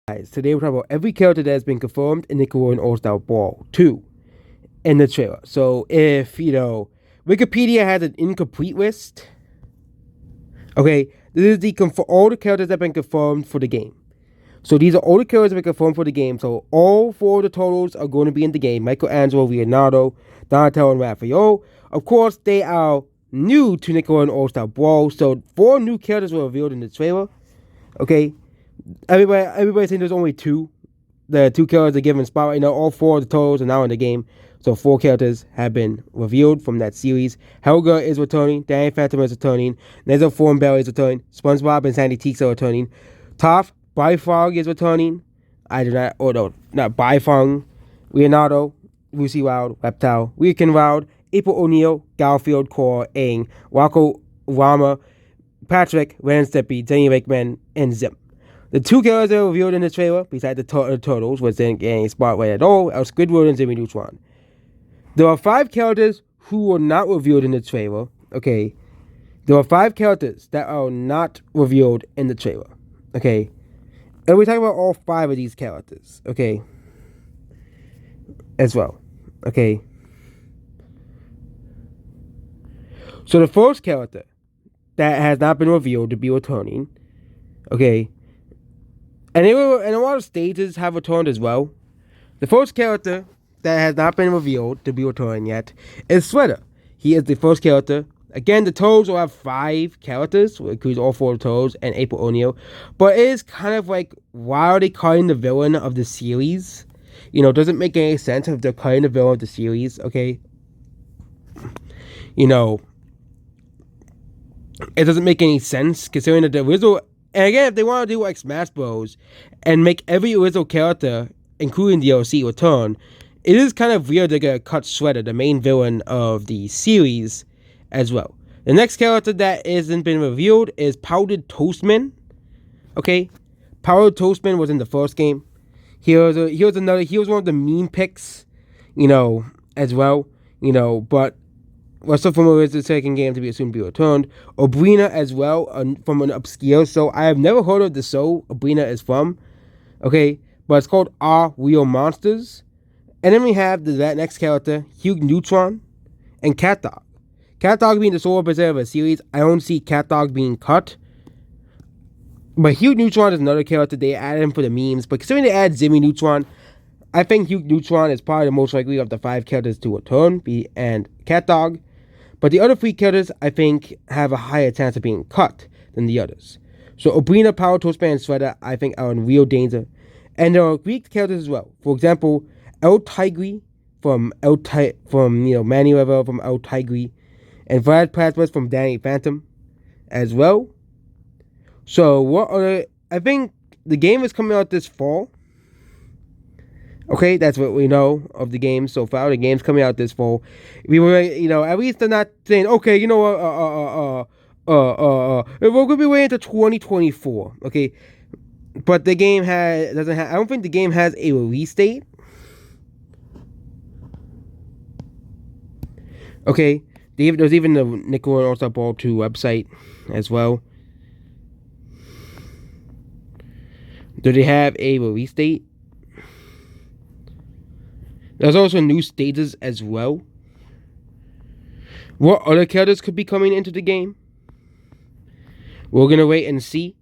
Guys, today we're talking about every character that has been confirmed in Nickelodeon All-Star Brawl 2 in the trailer. So if, Wikipedia has an incomplete list, okay, this is for all the characters that have been confirmed for the game. So these are all the characters that have been confirmed for the game. So all four of the totals are going to be in the game. Michelangelo, Leonardo, Donatello, and Raphael. Of course, they are new to Nickelodeon All-Star Brawl. So 4 new characters were revealed in the trailer. Okay, everybody saying there's only 2. The 2 characters are given spotlight. All 4 of the totals are now in the game. So 4 characters have been revealed from that series. Helga is returning. Danny Phantom is returning. Nezzo Thornberry is returning. SpongeBob and Sandy Teaks are returning. Toph Bifrog is returning. Not Bifong. Leonardo, Lucy Wild, Reptile, Weekend Wild, April O'Neil, Garfield, Core, Aang, Rocco Rama, Patrick, Ren Stimpy, Jenny Wakeman, and Zim. The 2 characters that were revealed in the trailer, besides the Turtles, was didn't get any spotlight at all, are Squidward and Jimmy Neutron. There are 5 characters who were not revealed in the trailer, okay? There are 5 characters that are not revealed in the trailer, okay? And we're talking about all 5 of these characters, okay? As well, okay? So the first character that has not been revealed to be returning, okay? And a lot of stages have returned as well. The first character that has not been revealed to be returning yet is Shredder. He is the first character. Again, the Toads will have 5 characters, which includes all 4 Toads and April O'Neil. But it is kind of like, why are they cutting the villain of the series? It doesn't make any sense if they're cutting the villain of the series, okay? It doesn't make any sense considering that the original. And again, if they want to do like Smash Bros. And make every original character, including DLC, return, it is kind of weird they're going to cut Shredder, the main villain of the series, as well. The next character that hasn't been revealed is Powdered Toastman. Okay? Powdered Toastman was in the first game. He was one of the meme picks, as well. But was so familiar with the second game to be assumed to be returned. Obrina as well, from an obscure show. I have never heard of the show Obrina is from. Okay, but it's called Are Real Monsters. And then we have that next character, Hugh Neutron, and Cat Dog. Cat Dog being the sole representative of the series. I don't see Cat Dog being cut. But Hugh Neutron is another character. They added him for the memes. But considering they add Jimmy Neutron, I think Hugh Neutron is probably the most likely of the 5 characters to return, and Cat Dog. But the other 3 characters, I think, have a higher chance of being cut than the others. So Obrina, Power Toastman, and Shredder, I think, are in real danger. And there are Greek characters as well. For example, El Tigre from Manny Rivera from El Tigre, and Vlad Plasmas from Danny Phantom as well. So I think the game is coming out this fall. Okay, that's what we know of the game so far. The game's coming out this fall. We were, at least they're not saying, okay, we're gonna be waiting until 2024. Okay, but the game doesn't have. I don't think the game has a release date. Okay, there's even the Nickelodeon All-Star Brawl 2 website as well. Do they have a release date? There's also new stages as well. What other characters could be coming into the game? We're going to wait and see.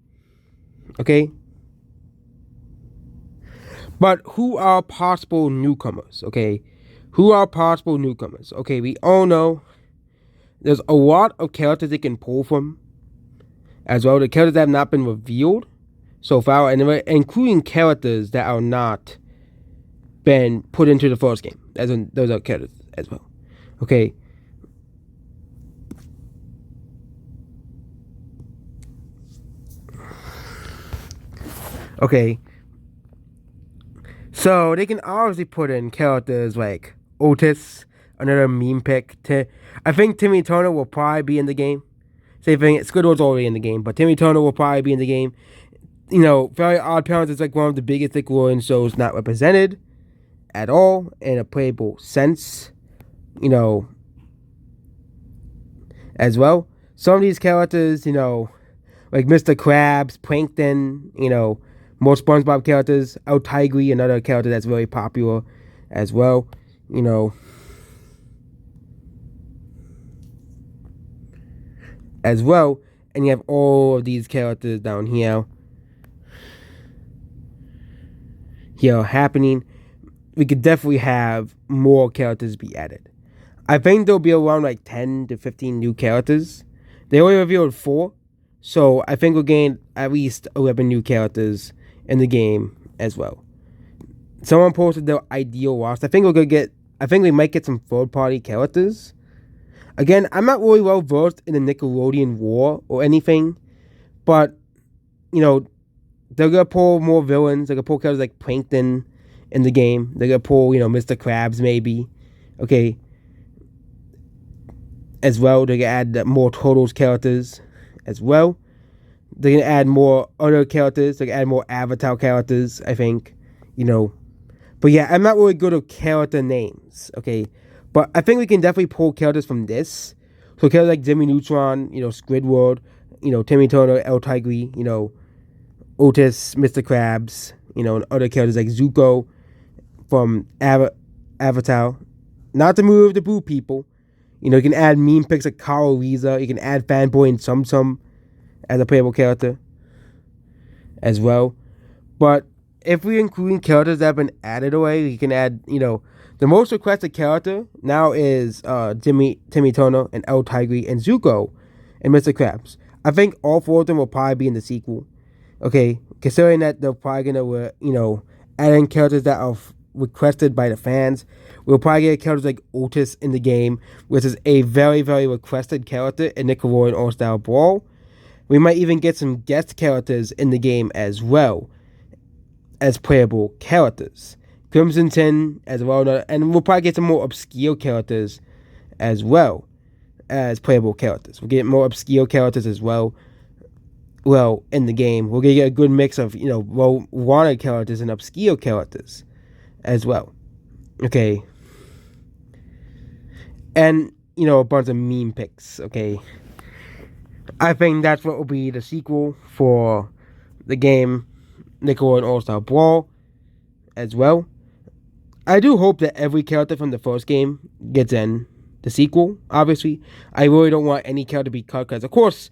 Okay? But who are possible newcomers? Okay? Who are possible newcomers? Okay, we all know there's a lot of characters they can pull from as well. The characters that have not been revealed so far, and including characters that are not been put into the first game. Those are characters as well. Okay. Okay. So they can obviously put in characters like Otis, another meme pick. I think Timmy Turner will probably be in the game. Same thing, Squidward's already in the game, but Timmy Turner will probably be in the game. Very Odd Parents is like one of the biggest Nickelodeon shows not represented at all in a playable sense, as well. Some of these characters, like Mr. Krabs, Plankton, more SpongeBob characters. El Tigre, another character that's very popular as well. You know, as well. And you have all of these characters down here. Here happening. We could definitely have more characters be added. I think there'll be around like 10 to 15 new characters. They only revealed 4. So I think we'll gain at least 11 new characters in the game as well. Someone posted their ideal roster. I think we might get some third-party characters. Again, I'm not really well versed in the Nickelodeon war or anything, but you know, they're gonna pull more villains. They're gonna pull characters like Plankton in the game. They're gonna pull, Mr. Krabs maybe. Okay. As well, they're gonna add more Turtles characters as well. They're gonna add more other characters. They're gonna add more Avatar characters, I think. But yeah, I'm not really good at character names, okay? But I think we can definitely pull characters from this. So characters like Jimmy Neutron, Squidward, Timmy Turner, El Tigre, Otis, Mr. Krabs, and other characters like Zuko from Avatar. Not to move the Boo people. You can add meme pics like Carl Reza. You can add Fanboy and Tsum Tsum as a playable character as well. But if we're including characters that have been added away, we can add, the most requested character now is Timmy Turner and El Tigre and Zuko and Mr. Krabs. I think all 4 of them will probably be in the sequel. Okay, considering that they're probably gonna, add in characters that are requested by the fans. We'll probably get characters like Otis in the game, which is a very, very requested character in Nickelodeon All-Star Brawl. We might even get some guest characters in the game as well as playable characters. Crimson Tin as well, and we'll probably get some more obscure characters as well as playable characters. We'll get more obscure characters as well. Well, in the game, we're gonna get a good mix of well-wanted characters and obscure characters as well. Okay. And, a bunch of meme pics, okay. I think that's what will be the sequel for the game Nickelodeon All-Star Brawl as well. I do hope that every character from the first game gets in the sequel, obviously. I really don't want any character to be cut because, of course,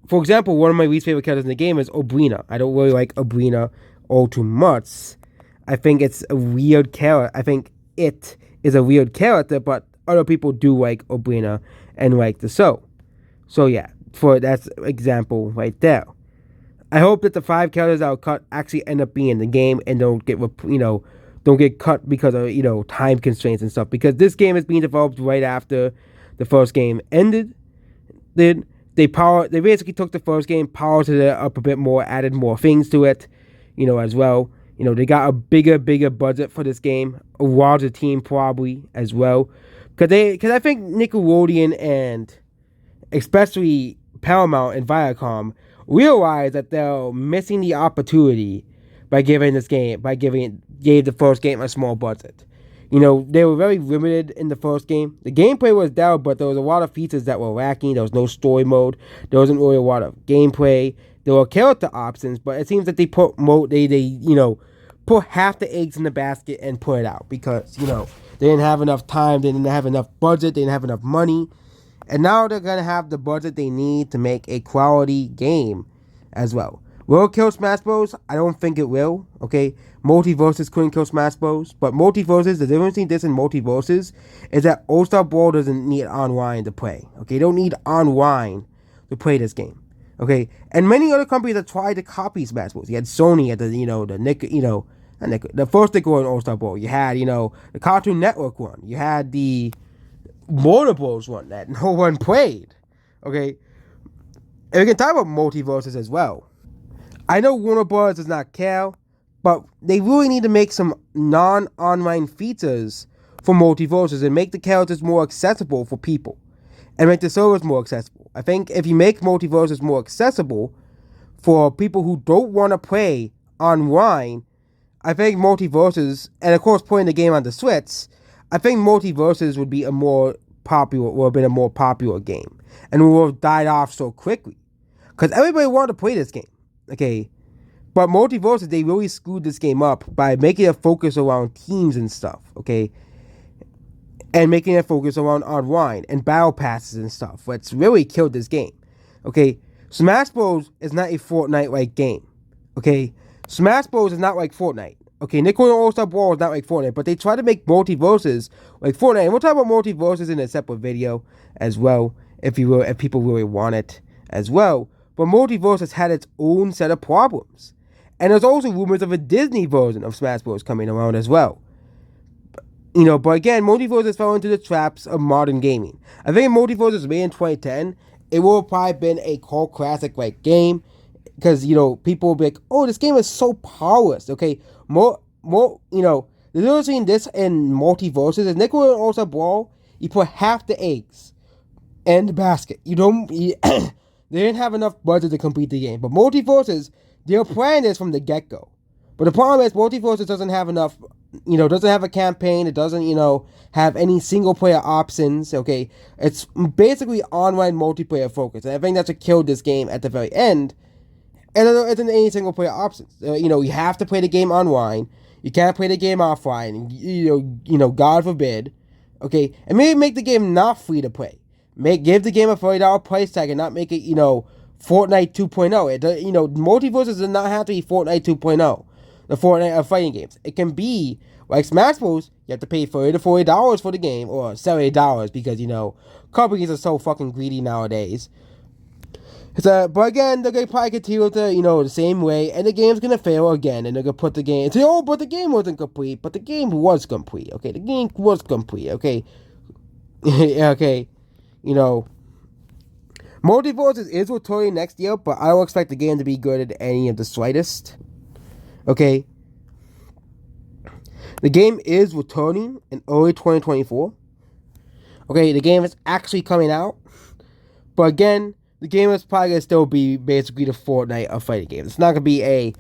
for example, one of my least favorite characters in the game is Obrina. I don't really like Obrina all too much. I think it's a weird character. I think it is a weird character, but other people do like Obrina and like the show. So yeah, that's an example right there. I hope that the 5 characters that are cut actually end up being in the game and don't get cut because of time constraints and stuff. Because this game is being developed right after the first game ended. Then they basically took the first game, powered it up a bit more, added more things to it, as well. They got a bigger budget for this game, a larger team probably as well. Because I think Nickelodeon and especially Paramount and Viacom realize that they're missing the opportunity by giving the first game a small budget. They were very limited in the first game. The gameplay was there, but there was a lot of features that were lacking. There was no story mode. There wasn't really a lot of gameplay. There were character options, but it seems that they put put half the eggs in the basket and put it out because they didn't have enough time, they didn't have enough budget, they didn't have enough money, and now they're gonna have the budget they need to make a quality game as well. Will it kill Smash Bros? I don't think it will. Okay, Multiverses couldn't kill Smash Bros, but Multiverses, the difference between this and Multiverses is that All-Star Brawl doesn't need online to play. Okay, you don't need online to play this game. Okay, and many other companies have tried to copy Smash Bros. You had Sony at the the first Nickelodeon All-Star Brawl. You had the Cartoon Network one. You had the Warner Bros. One that no one played. Okay, and we can talk about Multiverses as well. I know Warner Bros. Does not care, but they really need to make some non-online features for Multiverses and make the characters more accessible for people and make the servers more accessible. I think if you make Multiverses more accessible for people who don't want to play online, I think Multiverses, and of course putting the game on the Switch, I think Multiverses would be a more popular game and would have died off so quickly because everybody wanted to play this game. Okay, But Multiverses, they really screwed this game up by making it focus around teams and stuff, okay? And making it focus around online and battle passes and stuff, which really killed this game, okay? Smash Bros. Is not a Fortnite-like game, okay? Smash Bros. Is not like Fortnite. Okay, Nickelodeon All-Star Brawl is not like Fortnite, but they try to make Multiverses like Fortnite. And we'll talk about Multiverses in a separate video as well, if people really want it as well. But Multiverses had its own set of problems. And there's also rumors of a Disney version of Smash Bros. Coming around as well. But again, Multiverses fell into the traps of modern gaming. I think if Multiverses was made in 2010, it would have probably been a cult classic-like game. Because, people will be like, oh, this game is so powerless, okay? The difference between this and Multiverses is Nickelodeon All-Star Brawl, you put half the eggs in the basket. They didn't have enough budget to complete the game. But Multiverses, they're planning this from the get-go. But the problem is, Multiverses doesn't have enough, doesn't have a campaign, it doesn't, have any single-player options, okay? It's basically online multiplayer focus. And I think that's what killed this game at the very end. And there isn't any single player options. You have to play the game online. You can't play the game offline. God forbid. Okay, and maybe make the game not free to play. Give the game a $40 price tag and not make it Fortnite 2.0. Multiverses does not have to be Fortnite 2.0. The Fortnite of fighting games. It can be like Smash Bros. You have to pay $30 to $40 for the game, or $70 because companies are so fucking greedy nowadays. But again, they're gonna probably continue the same way, and the game's gonna fail again, and they're gonna put the game and say, oh, but the game wasn't complete, but the game was complete, okay? The game was complete, okay? Okay, Multiverses is returning next year, but I don't expect the game to be good at any of the slightest, okay? The game is returning in early 2024, okay? The game is actually coming out, but again, the game is probably going to still be basically the Fortnite of fighting games. It's not going to be a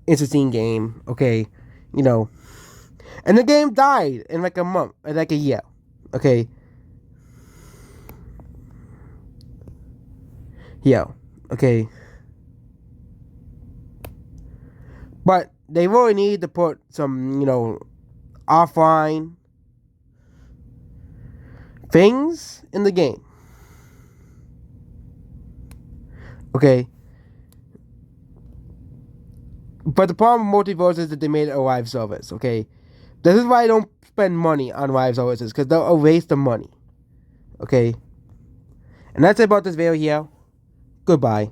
interesting game, okay? And the game died in like a month, like a year, okay? Yeah, okay? But they really need to put some, offline things in the game. Okay. But the problem with Multiverse is that they made it a live service, okay? This is why I don't spend money on live services, because they'll erase the money. Okay? And that's it about this video here. Goodbye.